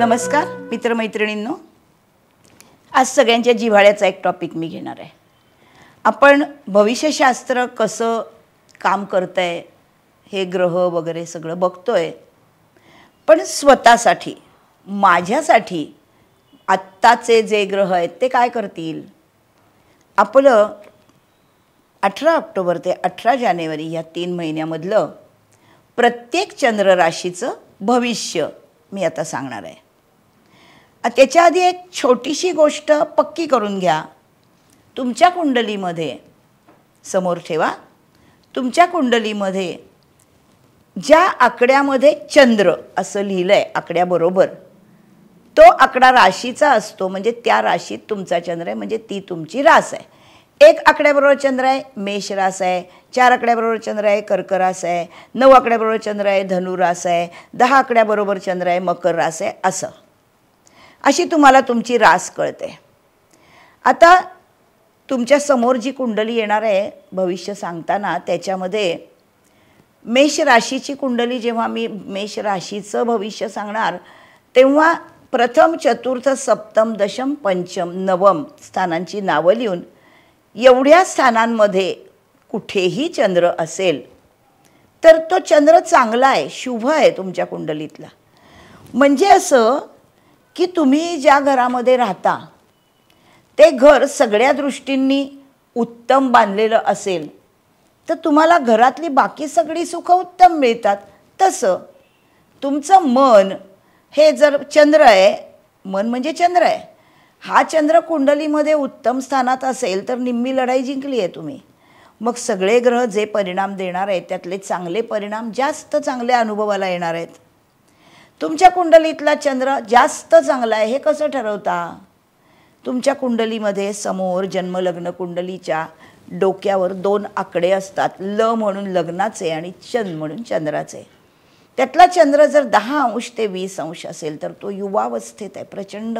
नमस्कार मित्रमैत्रिणींनो, आज सगळ्यांच्या जिव्हाळ्याचा एक टॉपिक मी घेणार आहे. आपण भविष्यशास्त्र कसं काम करतंय हे ग्रह वगैरे सगळं बघतोय, पण स्वतःसाठी माझ्यासाठी आत्ताचे जे ग्रह आहेत ते काय करतील. आपलं 18 ऑक्टोबर ते 18 जानेवारी या 3 महिन्यामधलं प्रत्येक चंद्र राशीचं भविष्य मी आता सांगणार आहे. त्याच्या आधी एक छोटीशी गोष्ट पक्की करून घ्या. तुमच्या कुंडलीमध्ये समोर ठेवा, तुमच्या कुंडलीमध्ये ज्या आकड्यामध्ये चंद्र असं लिहिलं आहे आकड्याबरोबर, तो आकडा राशीचा असतो. म्हणजे त्या राशीत तुमचा चंद्र आहे, म्हणजे ती तुमची रास आहे. 1 आकड्याबरोबर चंद्र आहे मेष रास आहे, 4 आकड्याबरोबर चंद्र आहे कर्क रास आहे, 9 आकड्याबरोबर चंद्र आहे धनु रास आहे, 10 आकड्याबरोबर चंद्र आहे मकर रास आहे. असं अशी तुम्हाला तुमची रास कळते. आता तुमच्या समोर जी कुंडली येणार आहे भविष्य सांगताना, त्याच्यामध्ये मेष राशीची कुंडली, जेव्हा मी मेष राशीचं भविष्य सांगणार तेव्हा प्रथम चतुर्थ सप्तम दशम पंचम नवम स्थानांची नावं लिहून एवढ्या स्थानांमध्ये कुठेही चंद्र असेल तर तो चंद्र चांगला आहे, शुभ आहे तुमच्या कुंडलीतला. म्हणजे असं की तुम्ही ज्या घरामध्ये राहता ते घर सगळ्या दृष्टींनी उत्तम बांधलेलं असेल तर तुम्हाला घरातली बाकी सगळी सुख उत्तम मिळतात. तसं तुमचं मन हे जर चंद्र आहे, मन म्हणजे चंद्र आहे, हा चंद्र कुंडलीमध्ये उत्तम स्थानात असेल तर निम्मी लढाई जिंकली आहे तुम्ही. मग सगळे ग्रह जे परिणाम देणार आहेत त्यातले चांगले परिणाम जास्त चांगल्या अनुभवाला येणार आहेत. तुमच्या कुंडलीतला चंद्र जास्त चांगला आहे हे कसं ठरवता. तुमच्या कुंडलीमध्ये समोर जन्मलग्न कुंडलीच्या डोक्यावर 2 आकडे असतात, ल म्हणून लग्नाचे आणि चंद्र म्हणून चंद्राचे. त्यातला चंद्र जर 10 अंश ते 20 अंश असेल तर तो युवावस्थेत आहे, प्रचंड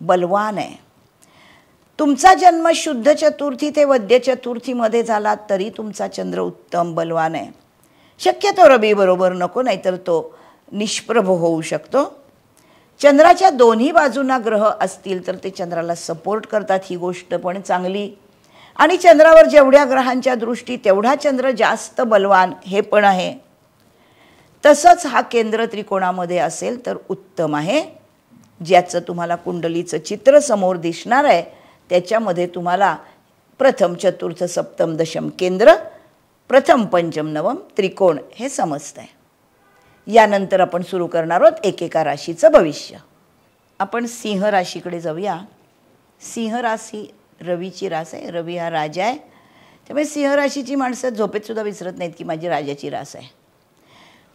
बलवान आहे. तुमचा जन्म शुद्ध चतुर्थी ते वद्य चतुर्थीमध्ये झाला तरी तुमचा चंद्र उत्तम बलवान आहे. शक्यतो रवी बरोबर नको, नाहीतर तो निष्प्रभ होऊ शकतो. चंद्राच्या दोन्ही बाजूंना ग्रह असतील तर ते चंद्राला सपोर्ट करतात, ही गोष्ट पण चांगली. आणि चंद्रावर जेवढ्या ग्रहांच्या दृष्टी तेवढा चंद्र जास्त बलवान हे पण आहे. तसंच हा केंद्र त्रिकोणामध्ये असेल तर उत्तम आहे. ज्याचं तुम्हाला कुंडलीचं चित्र समोर दिसणार आहे त्याच्यामध्ये तुम्हाला प्रथम चतुर्थ सप्तम दशम केंद्र, प्रथम पंचम नवम त्रिकोण हे समजतं आहे. यानंतर आपण सुरू करणार आहोत एकेका राशीचं भविष्य. आपण सिंह राशीकडे जाऊया. सिंह राशी रवीची रास आहे, रवी हा राजा आहे. त्यामुळे सिंह राशीची माणसं झोपेतसुद्धा विसरत नाहीत की माझी राजाची रास आहे.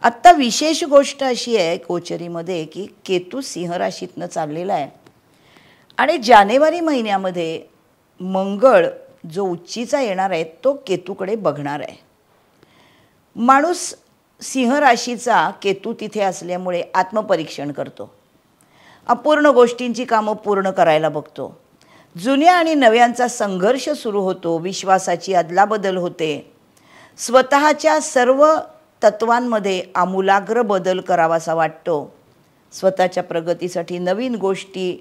आत्ता विशेष गोष्ट अशी आहे गोचरीमध्ये की केतू सिंह राशीतनं चाललेला आहे आणि जानेवारी महिन्यामध्ये मंगळ जो उच्चीचा येणार आहे तो केतूकडे बघणार आहे. माणूस सिंह राशीचा केतू तिथे असल्यामुळे आत्मपरीक्षण करतो, अपूर्ण गोष्टींची कामं पूर्ण करायला बघतो, जुन्या आणि नव्यांचा संघर्ष सुरू होतो, विश्वासाची अदलाबदल होते, स्वतःच्या सर्व तत्वांमध्ये आमूलाग्र बदल करावासा वाटतो, स्वतःच्या प्रगतीसाठी नवीन गोष्टी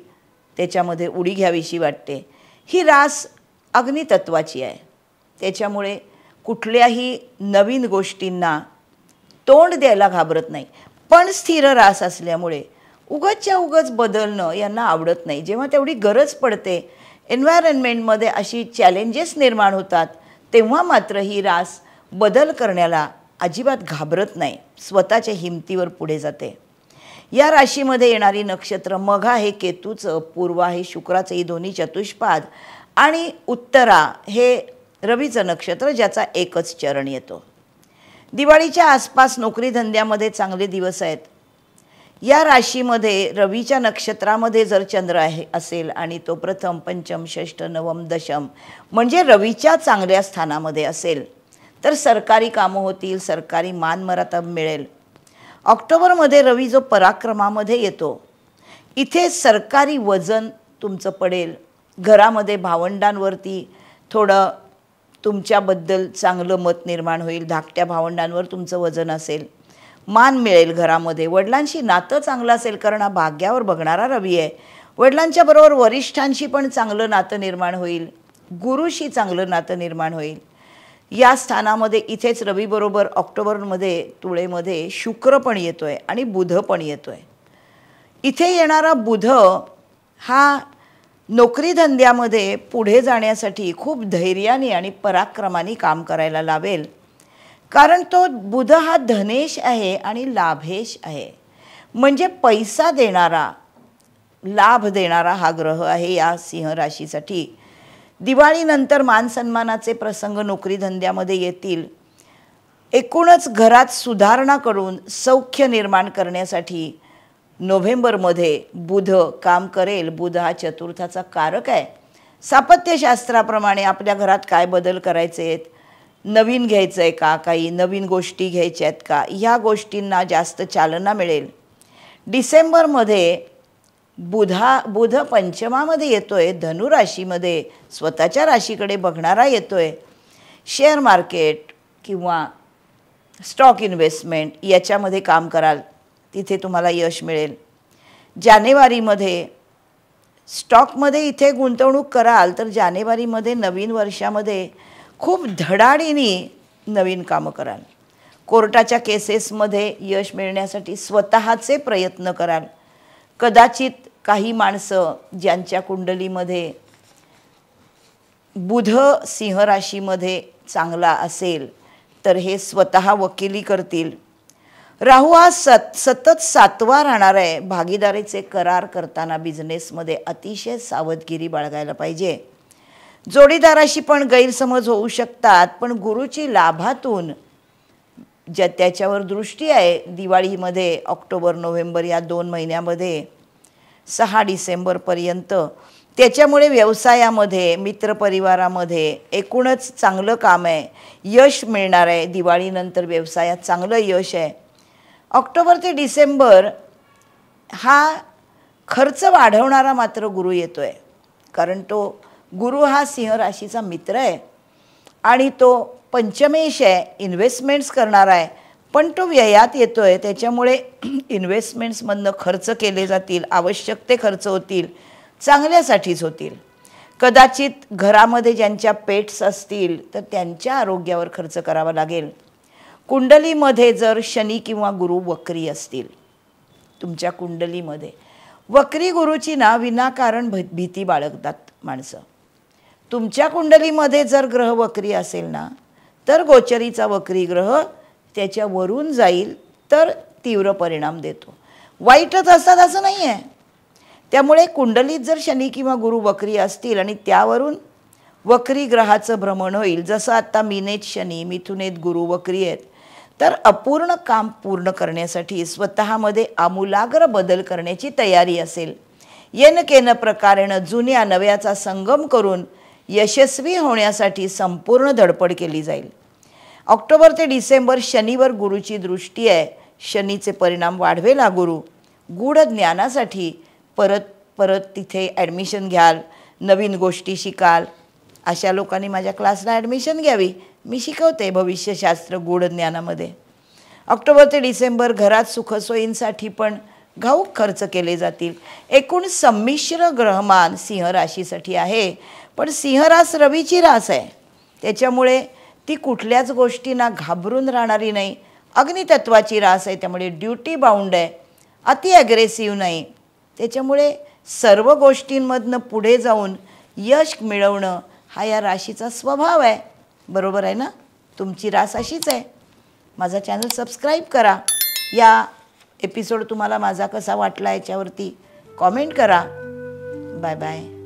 त्याच्यामध्ये उडी घ्यावीशी वाटते. ही रास अग्नितत्वाची आहे, त्याच्यामुळे कुठल्याही नवीन गोष्टींना तोंड द्यायला घाबरत नाही. पण स्थिर रास असल्यामुळे उगाचच्या उगाच बदलणं यांना आवडत नाही. जेव्हा तेवढी गरज पडते, एन्व्हायरमेंटमध्ये अशी चॅलेंजेस निर्माण होतात, तेव्हा मात्र ही रास बदल करण्याला अजिबात घाबरत नाही, स्वतःच्या हिमतीवर पुढे जाते. या राशीमध्ये येणारी नक्षत्र मघा हे केतूचं, पूर्वा हे शुक्राचं, ही दोन्ही चतुष्पाद, आणि उत्तरा हे रवीचं नक्षत्र ज्याचा एकच चरण येतो. दिवाळीच्या आसपास नोकरी धंद्यामध्ये चांगले दिवस आहेत. या राशीमध्ये रवीच्या नक्षत्रामध्ये जर चंद्र असेल आणि तो प्रथम पंचम षष्ठ नवम दशम म्हणजे रवीच्या चांगल्या स्थानामध्ये असेल तर सरकारी कामं होतील, सरकारी मानमर्यादा मिळेल. ऑक्टोबरमध्ये रवी जो पराक्रमामध्ये येतो, इथे सरकारी वजन तुमचं पडेल. घरामध्ये भावंडांवरती थोडं तुमच्याबद्दल चांगलं मत निर्माण होईल, धाकट्या भावंडांवर तुमचं वजन असेल. मान मिळेल घरामध्ये. वडिलांशी नातं चांगलं असेल, कारण हा भाग्यावर बघणारा रवी आहे. वडिलांच्या बरोबर वरिष्ठांशी पण चांगलं नातं निर्माण होईल. गुरुशी चांगलं नातं निर्माण होईल. या स्थानामध्ये इथेच रवीबरोबर ऑक्टोबरमध्ये तुळेमध्ये शुक्र पण येतोय आणि बुध पण येतोय. इथे येणारा बुध हा नोकरी धंद्यामध्ये पुढे जाण्यासाठी खूप धैर्याने आणि पराक्रमाने काम करायला लावेल. कारण तो बुध हा धनेश आहे आणि लाभेश आहे. म्हणजे पैसा देणारा, लाभ देणारा हा ग्रह आहे या सिंह राशीसाठी. दिवाळीनंतर मानसन्मानाचे प्रसंग नोकरी धंद्यामध्ये येतील. एकूणच घरात सुधारणा करून सौख्य निर्माण करण्यासाठी नोव्हेंबरमध्ये बुध काम करेल. बुध हा चतुर्थाचा कारक आहे. स्थापत्यशास्त्राप्रमाणे आपल्या घरात काय बदल करायचे आहेत, नवीन घ्यायचं आहे का, काही नवीन गोष्टी घ्यायच्या आहेत का, ह्या गोष्टींना जास्त चालना मिळेल. डिसेंबरमध्ये बुध पंचमामध्ये येतोय, धनुराशीमध्ये स्वतःच्या राशीकडे बघणारा येतोय. शेअर मार्केट किंवा स्टॉक इन्व्हेस्टमेंट याच्यामध्ये काम कराल, तिथे तुम्हाला यश मिळेल. जानेवारीमध्ये स्टॉकमध्ये इथे गुंतवणूक कराल तर जानेवारीमध्ये नवीन वर्षामध्ये खूप धडाडीने नवीन कामं कराल. कोर्टाच्या केसेसमध्ये यश मिळण्यासाठी स्वतःचे प्रयत्न कराल. कदाचित काही माणसं ज्यांच्या कुंडलीमध्ये बुध सिंह राशीमध्ये चांगला असेल तर हे स्वतः वकिली करतील. राहू हा सतत 7वा राहणार आहे. भागीदारीचे करार करताना बिझनेसमध्ये अतिशय सावधगिरी बाळगायला पाहिजे. जोडीदाराशी पण गैरसमज होऊ शकतात, पण गुरुची लाभातून त्याच्यावर दृष्टी आहे दिवाळीमध्ये, ऑक्टोबर नोव्हेंबर या 2 महिन्यामध्ये 6 डिसेंबरपर्यंत. त्याच्यामुळे व्यवसायामध्ये, मित्रपरिवारामध्ये एकूणच चांगलं काम आहे, यश मिळणार आहे. दिवाळीनंतर व्यवसायात चांगलं यश आहे. ऑक्टोबर ते डिसेंबर हा खर्च वाढवणारा मात्र गुरु येतो आहे. कारण तो गुरु हा सिंह राशीचा मित्र आहे आणि तो पंचमेश आहे, इन्व्हेस्टमेंट्स करणार आहे, पण तो व्ययात येतो आहे. त्याच्यामुळे इन्व्हेस्टमेंट्समधनं खर्च केले जातील, आवश्यक ते खर्च होतील, चांगल्यासाठीच होतील. कदाचित घरामध्ये ज्यांच्या पेट्स असतील तर त्यांच्या आरोग्यावर खर्च करावा लागेल. कुंडलीमध्ये जर शनी किंवा गुरु वक्री असतील, तुमच्या कुंडलीमध्ये वक्री गुरुची ना विनाकारण भीती बाळगतात माणसं. तुमच्या कुंडलीमध्ये जर ग्रह वक्री असेल ना, तर गोचरीचा वक्री ग्रह त्याच्यावरून जाईल तर तीव्र परिणाम देतो. वाईटच असतात असं नाही आहे. त्यामुळे कुंडलीत जर शनी किंवा गुरु वक्री असतील आणि त्यावरून वक्री ग्रहाचं भ्रमण होईल, जसं आता मीनेत शनी, मिथुनेत गुरु वक्री आहेत, तर अपूर्ण काम पूर्ण करण्यासाठी स्वतःमध्ये आमूलाग्र बदल करण्याची तयारी असेल. येन केन प्रकारेण जुन्या नव्याचा संगम करून यशस्वी होण्यासाठी संपूर्ण धडपड केली जाईल. ऑक्टोबर ते डिसेंबर शनीवर गुरुची दृष्टी आहे. शनीचे परिणाम वाढवेल हा गुरु. गूढ ज्ञानासाठी परत तिथे ॲडमिशन घ्याल, नवीन गोष्टी शिकाल. अशा लोकांनी माझ्या क्लासला ॲडमिशन घ्यावी. मी शिकवते भविष्यशास्त्र गूढ ज्ञानामध्ये. ऑक्टोबर ते डिसेंबर घरात सुखसोयींसाठी पण घाऊक खर्च केले जातील. एकूण संमिश्र ग्रहमान सिंह राशीसाठी आहे. पण सिंह रास रवीची रास आहे, त्याच्यामुळे ती कुठल्याच गोष्टींना घाबरून राहणारी नाही. अग्नितत्वाची रास आहे, त्यामुळे ड्युटी बाउंड आहे, अति ॲग्रेसिव्ह नाही. त्याच्यामुळे सर्व गोष्टींमधनं पुढे जाऊन यश मिळवणं हा या राशीचा स्वभाव आहे. बरोबर आहे ना? तुमची रास अशीच आहे. माझा चॅनल सबस्क्राईब करा. या एपिसोड तुम्हाला माझा कसा वाटला याच्यावरती कॉमेंट करा. Bye bye.